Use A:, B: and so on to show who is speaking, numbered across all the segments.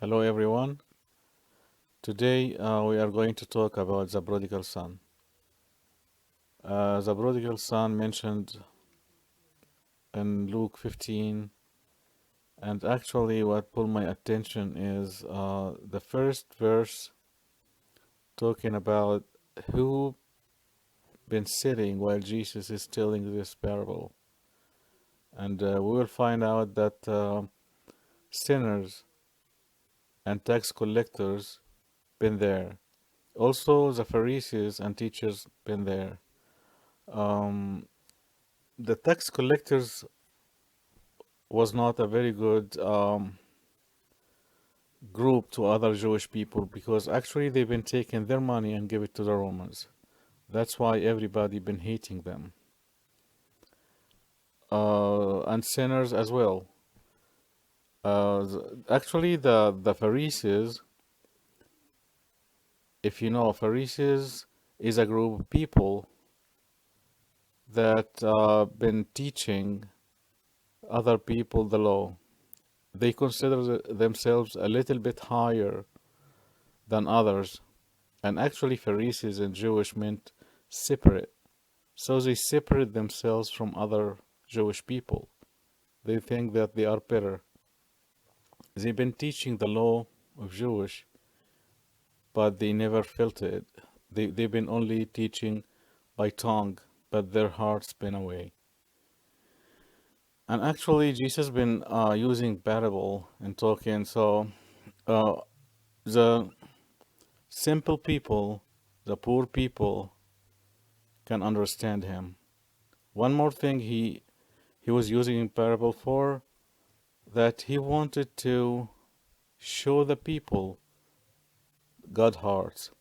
A: Hello, everyone. Today we are going to talk about the prodigal son. The prodigal son mentioned in Luke 15, and actually, what pulled my attention is the first verse talking about who been sitting while Jesus is telling this parable, and we will find out that sinners and tax collectors been there. Also, the Pharisees and teachers been there. Um, the tax collectors was not a very good group to other Jewish people because actually they've been taking their money and give it to the Romans. That's why everybody been hating them. And sinners as well. Actually, the Pharisees, if you know, Pharisees is a group of people that been teaching other people the law. They consider themselves a little bit higher than others. And actually, Pharisees in Jewish meant separate. So they separate themselves from other Jewish people. They think that they are better. They've been teaching the law of Jewish, but they never felt it. They've been only teaching by tongue, but their hearts been away. And actually, Jesus been using parable and talking. So uh, the simple people, the poor people, can understand him. One more thing he was using in parable for, that he wanted to show the people God's heart.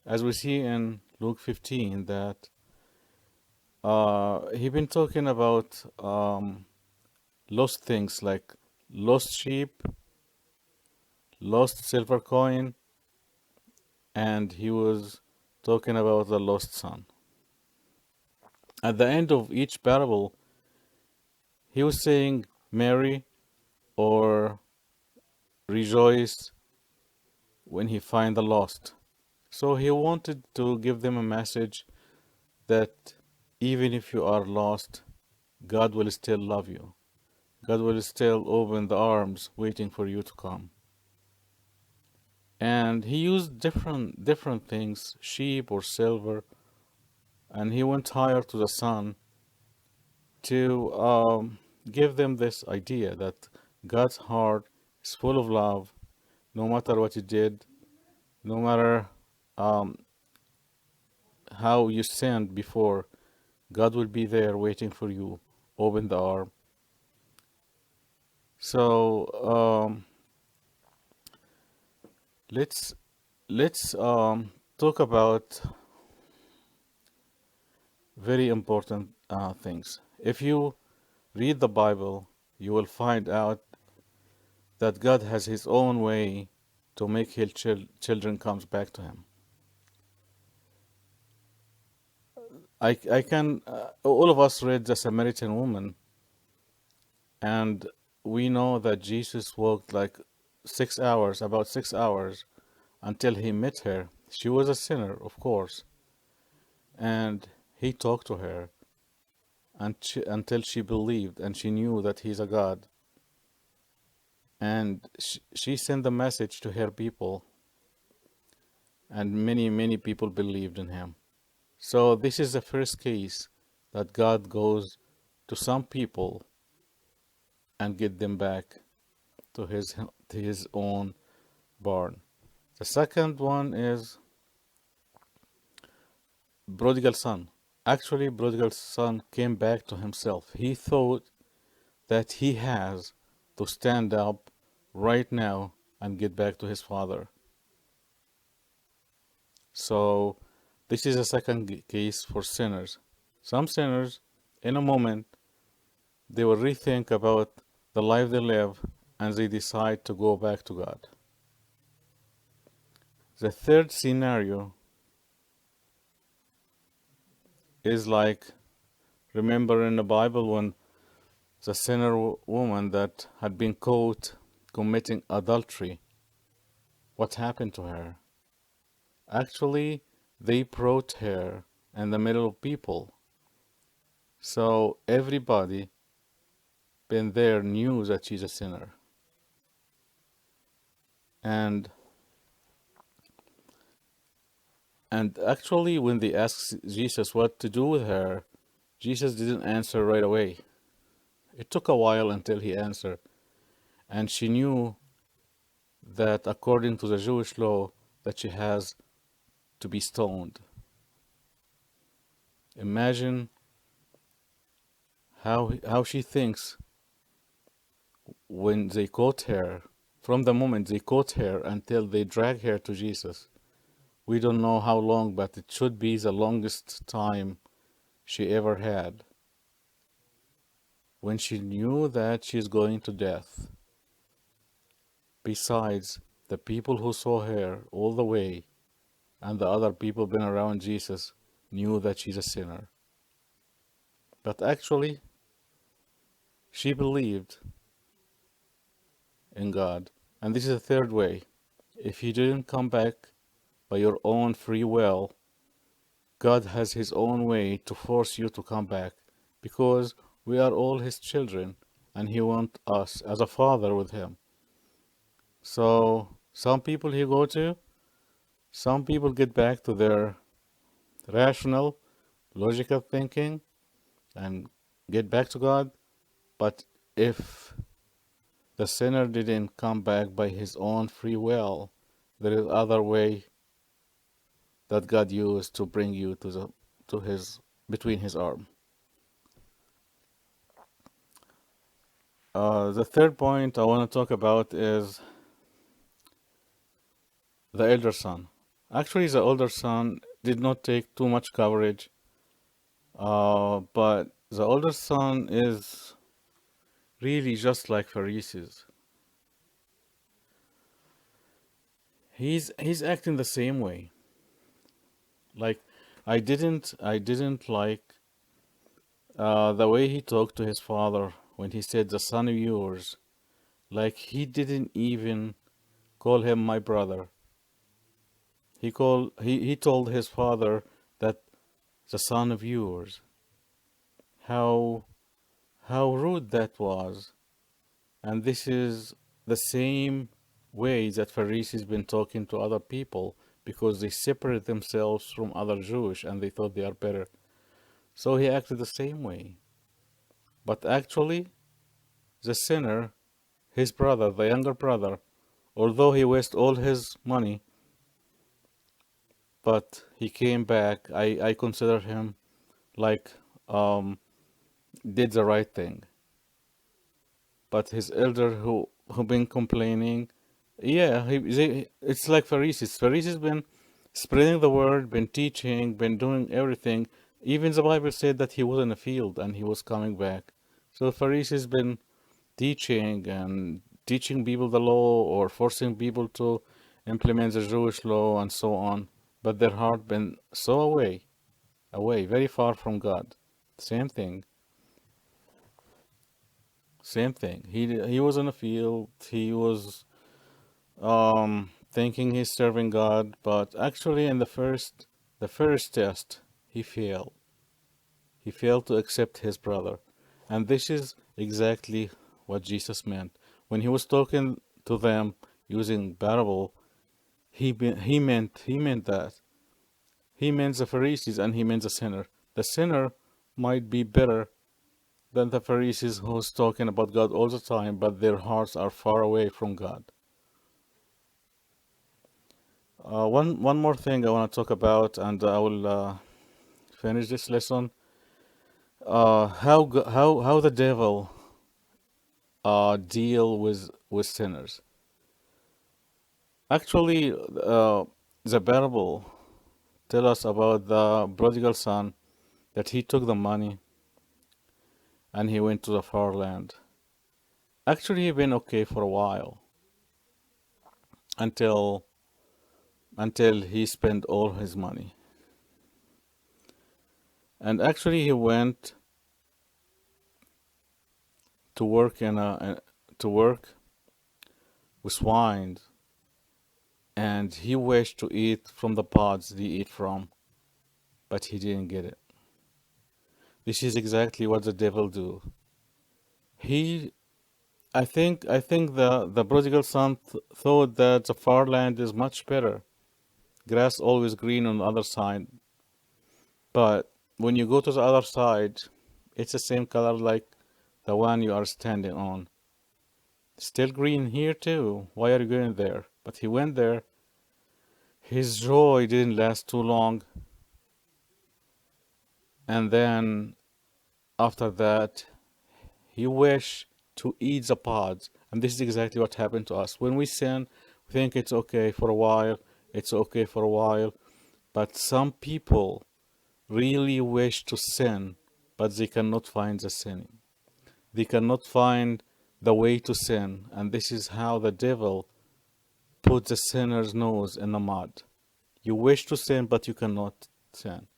A: As we see in Luke 15, that he been talking about lost things like lost sheep, lost silver coin, and he was talking about the lost son. At the end of each parable, he was saying, Mary or rejoice when he find the lost. So he wanted to give them a message that even if you are lost, God will still love you. God will still open the arms waiting for you to come. And he used different things, sheep or silver, and he went higher to the sun to give them this idea that God's heart is full of love, no matter what you did, no matter um, how you sinned before, God will be there waiting for you. Open the arm. So let's talk about very important things. If you read the Bible, you will find out that God has His own way to make His children comes back to Him. I can all of us read the Samaritan woman, and we know that Jesus walked like 6 hours, about 6 hours, until he met her. She was a sinner, of course, and he talked to her until she believed and she knew that he's a God. And she sent the message to her people, and many people believed in him. So this is the first case that God goes to some people and get them back to his own barn. The second one is prodigal son. Actually, prodigal son came back to himself. He thought that he has to stand up right now and get back to his father. So this is a second case for sinners. Some sinners, in a moment, they will rethink about the life they live and they decide to go back to God. The third scenario is like, remember in the Bible when the sinner woman that had been caught committing adultery, what happened to her. Actually, they brought her in the middle of people. So everybody been there knew that she's a sinner. And actually when they asked Jesus what to do with her, Jesus didn't answer right away. It took a while until he answered. And she knew that according to the Jewish law that she has to be stoned. Imagine how she thinks when they caught her, from the moment they caught her until they drag her to Jesus. We don't know how long, but it should be the longest time she ever had. When she knew that she's going to death. Besides, the people who saw her all the way and the other people been around Jesus knew that she's a sinner. But actually, she believed in God. And this is the third way. If you didn't come back by your own free will, God has His own way to force you to come back because we are all His children and He wants us as a father with Him. So, some people He go to, some people get back to their rational, logical thinking and get back to God. But if the sinner didn't come back by his own free will, there is other way that God used to bring you to his between his arm. The third point I want to talk about is the elder son. Actually, the older son did not take too much coverage, but the older son is really just like Pharisees. He's acting the same way. Like I didn't like the way he talked to his father when he said the son of yours. Like he didn't even call him my brother. He told his father that the son of yours. How how rude that was. And this is the same way that Pharisees been talking to other people because they separate themselves from other Jewish and they thought they are better. So he acted the same way. But actually, the sinner, his brother, the younger brother, although he wasted all his money, but he came back, I consider him like um, did the right thing. But his elder who been complaining, yeah, it's like Pharisees. Pharisees been spreading the word, been teaching, been doing everything. Even the Bible said that he was in a field and he was coming back. So Pharisees been teaching and teaching people the law or forcing people to implement the Jewish law and so on. But their heart been so away, very far from God. Same thing. Same thing. He was in a field. He was thinking he's serving God, but actually in the first test he failed. He failed to accept his brother, and this is exactly what Jesus meant when he was talking to them using parable. He meant that he meant the Pharisees and he meant the sinner. The sinner might be better than the Pharisees who's talking about God all the time, but their hearts are far away from God. One more thing I want to talk about, and I will finish this lesson. How the devil deal with sinners. Actually, the parable tell us about the prodigal son that he took the money and he went to the far land. Actually, he been okay for a while until he spent all his money. And actually, he went to work to work with swine and he wished to eat from the pods they eat from, but he didn't get it. This is exactly what the devil do. He, I think the prodigal son thought that the far land is much better, grass always green on the other side. But when you go to the other side, it's the same color like the one you are standing on. Still green here too. Why are you going there? But he went there. His joy didn't last too long. And then after that, he wished to eat the pods. And this is exactly what happened to us. When we sin, we think it's okay for a while. It's okay for a while. But some people really wish to sin, but they cannot find the sinning. They cannot find the way to sin, and this is how the devil puts the sinner's nose in the mud. You wish to sin, but you cannot sin.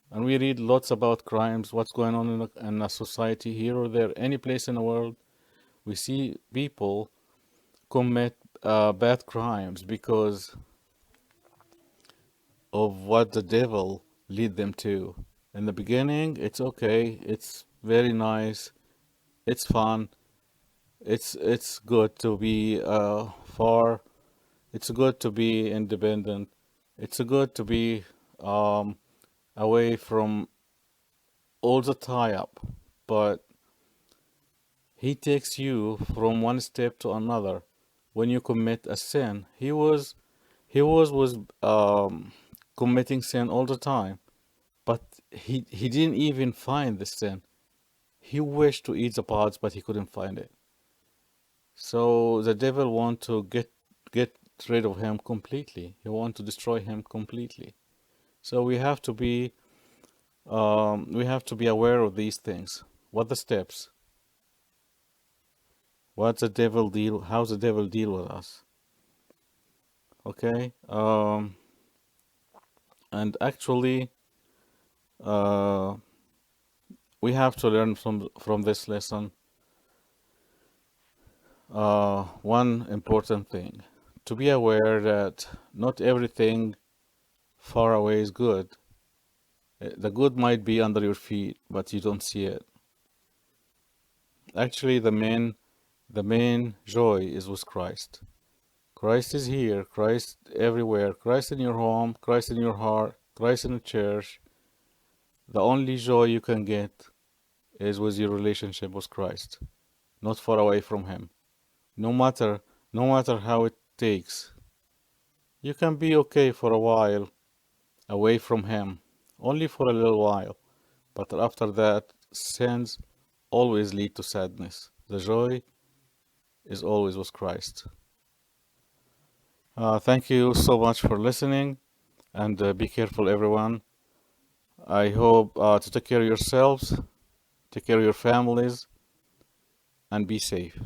A: And we read lots about crimes, what's going on in a society here or there, any place in the world. We see people commit bad crimes because of what the devil lead them to. In the beginning, it's okay, it's very nice, it's fun, it's good to be far, it's good to be independent, it's good to be um, away from all the tie up, but he takes you from one step to another. When you commit a sin, he was committing sin all the time, but he didn't even find the sin. He wished to eat the pods, but he couldn't find it. So the devil want to get rid of him completely. He want to destroy him completely. So we have to be aware of these things. What the steps? What the devil deal? How the devil deal with us? Okay. And actually, uh, we have to learn from this lesson one important thing: to be aware that not everything far away is good. The good might be under your feet, but you don't see it. Actually, the main joy is with Christ. Christ is here, Christ everywhere, Christ in your home, Christ in your heart, Christ in the church. The only joy you can get is with your relationship with Christ, not far away from Him. No matter how it takes, you can be okay for a while away from Him, only for a little while. But after that, sins always lead to sadness. The joy is always with Christ. Thank you so much for listening, and be careful, everyone. I hope to take care of yourselves, take care of your families, and be safe.